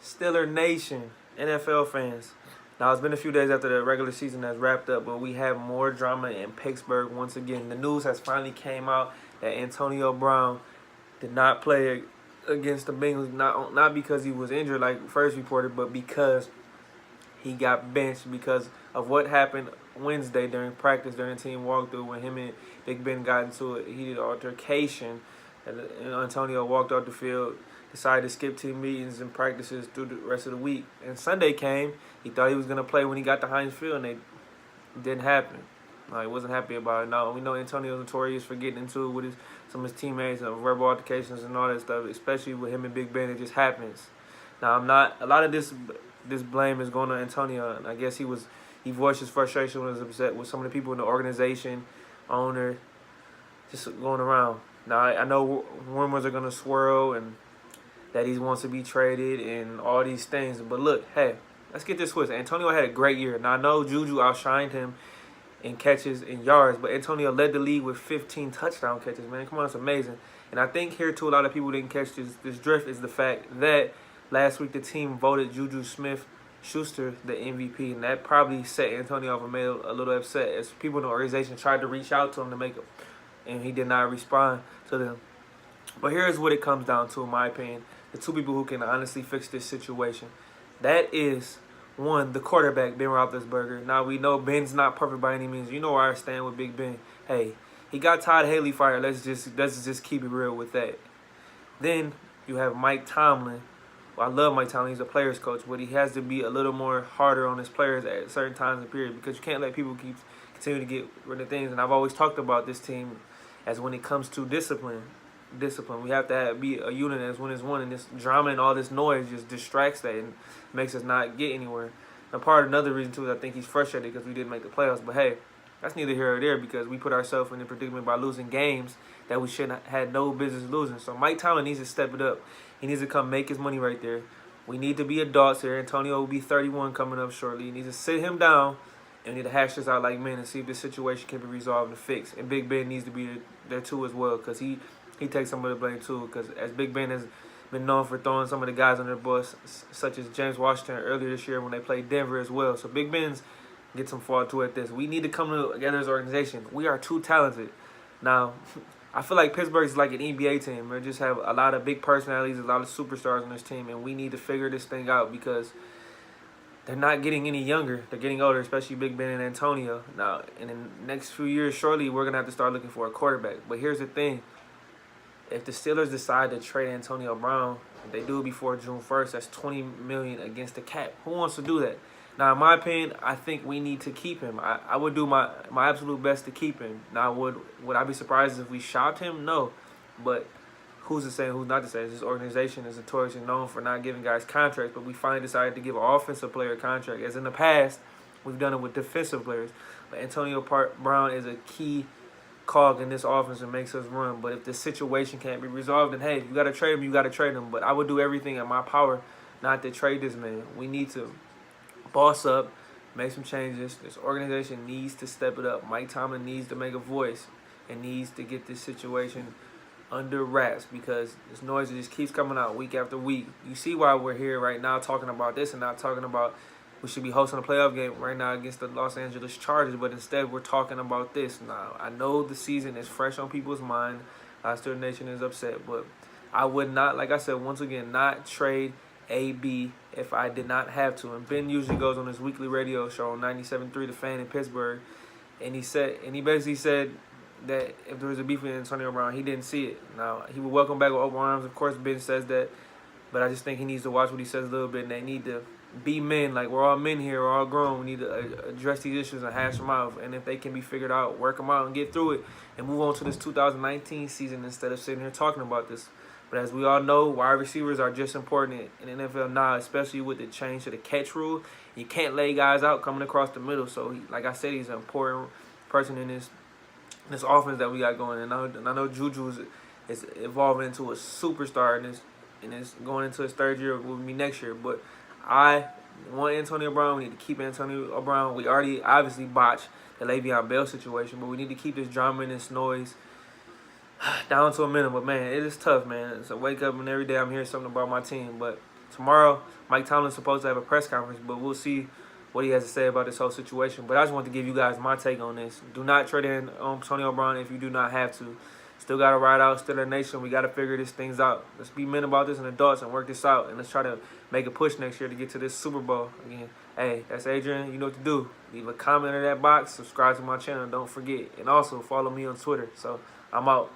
Steeler Nation, NFL fans. Now, it's been a few days after the regular season has wrapped up, but we have more drama in Pittsburgh once again. The news has finally came out that Antonio Brown did not play against the Bengals, not because he was injured like first reported, but because he got benched because of what happened Wednesday during practice, during the team walkthrough, when him and Big Ben got into a heated altercation. And Antonio walked off the field, decided to skip team meetings and practices through the rest of the week. And Sunday came, he thought he was going to play when he got to Heinz Field, and it didn't happen. No, he wasn't happy about it. No, we know Antonio's notorious for getting into it with some of his teammates and verbal altercations and all that stuff, especially with him and Big Ben. It just happens. Now, a lot of this blame is going on Antonio, and I guess he voiced his frustration when he was upset with some of the people in the organization, owner, just going around. Now, I know rumors are going to swirl and that he wants to be traded and all these things. But look, hey, let's get this twisted. Antonio had a great year. Now, I know Juju outshined him in catches and yards, but Antonio led the league with 15 touchdown catches, man. Come on, it's amazing. And I think here, too, a lot of people didn't catch this drift is the fact that last week the team voted Juju Smith-Schuster the MVP, and that probably set Antonio off and made a little upset as people in the organization tried to reach out to him to make him, and he did not respond to them. But here's what it comes down to, in my opinion. The two people who can honestly fix this situation. That is, one, the quarterback, Ben Roethlisberger. Now, we know Ben's not perfect by any means. You know where I stand with Big Ben. Hey, he got Todd Haley fired. Let's just keep it real with that. Then you have Mike Tomlin. Well, I love Mike Tomlin. He's a player's coach, but he has to be a little more harder on his players at certain times and periods because you can't let people continue to get rid of things. And I've always talked about this team as when it comes to discipline. We have to be a unit as one is one, and this drama and all this noise just distracts that and makes us not get anywhere. And another reason too is I think he's frustrated because we didn't make the playoffs. But hey, that's neither here or there because we put ourselves in a predicament by losing games that we should have had no business losing. So Mike Tomlin needs to step it up. He needs to come make his money right there. We need to be adults here. Antonio will be 31 coming up shortly. He needs to sit him down and need to hash this out like men and see if this situation can be resolved and fixed. And Big Ben needs to be there too as well because he takes some of the blame too, because as Big Ben has been known for throwing some of the guys under the bus, such as James Washington earlier this year when they played Denver as well. So Big Ben's get some fault too at this. We need to come together as an organization. We are too talented. Now, I feel like Pittsburgh is like an NBA team. They just have a lot of big personalities, a lot of superstars on this team, and we need to figure this thing out because they're not getting any younger. They're getting older, especially Big Ben and Antonio. Now, in the next few years, shortly, we're going to have to start looking for a quarterback. But here's the thing. If the Steelers decide to trade Antonio Brown, if they do it before June 1st, that's $20 million against the cap. Who wants to do that? Now, in my opinion, I think we need to keep him. I would do my absolute best to keep him. Now, would I be surprised if we shopped him? No. But who's to say and who's not to say? This organization is notoriously known for not giving guys contracts, but we finally decided to give an offensive player a contract. As in the past, we've done it with defensive players. But Antonio Brown is a key cog in this offense and makes us run. But if the situation can't be resolved, then hey, if you got to trade him, you got to trade him. But I would do everything in my power not to trade this man. We need to boss up, make some changes. This organization needs to step it up. Mike Tomlin needs to make a voice and needs to get this situation under wraps because this noise just keeps coming out week after week. You see why we're here right now talking about this and not talking about we should be hosting a playoff game right now against the Los Angeles Chargers, but instead we're talking about this now. I know the season is fresh on people's mind. Steeler Nation is upset, but I would not, like I said, once again, not trade AB if I did not have to. And Ben usually goes on his weekly radio show on 97.3 The Fan in Pittsburgh, and he basically said that if there was a beef with Antonio Brown, he didn't see it. Now, he would welcome back with open arms. Of course, Ben says that, but I just think he needs to watch what he says a little bit, and they need to be men. Like, we're all men here. We're all grown. We need to address these issues and hash them out. And if they can be figured out, work them out and get through it and move on to this 2019 season instead of sitting here talking about this. But as we all know, wide receivers are just important in the NFL now, especially with the change to the catch rule. You can't lay guys out coming across the middle. So, like I said, he's an important person in this offense that we got going. And I know Juju is evolving into a superstar and is going into his third year with me next year. But I want Antonio Brown. We need to keep Antonio Brown. We already obviously botched the Le'Veon Bell situation, but we need to keep this drama and this noise down to a minimum. But, man, it is tough, man. It's a wake up and every day I'm hearing something about my team. But tomorrow, Mike Tomlin's supposed to have a press conference, but we'll see what he has to say about this whole situation. But I just want to give you guys my take on this. Do not trade in Antonio Brown if you do not have to. Still got to ride out, still a nation. We got to figure these things out. Let's be men about this and adults and work this out. And let's try to make a push next year to get to this Super Bowl again. Hey, that's Adrian. You know what to do. Leave a comment in that box. Subscribe to my channel. Don't forget. And also follow me on Twitter. So I'm out.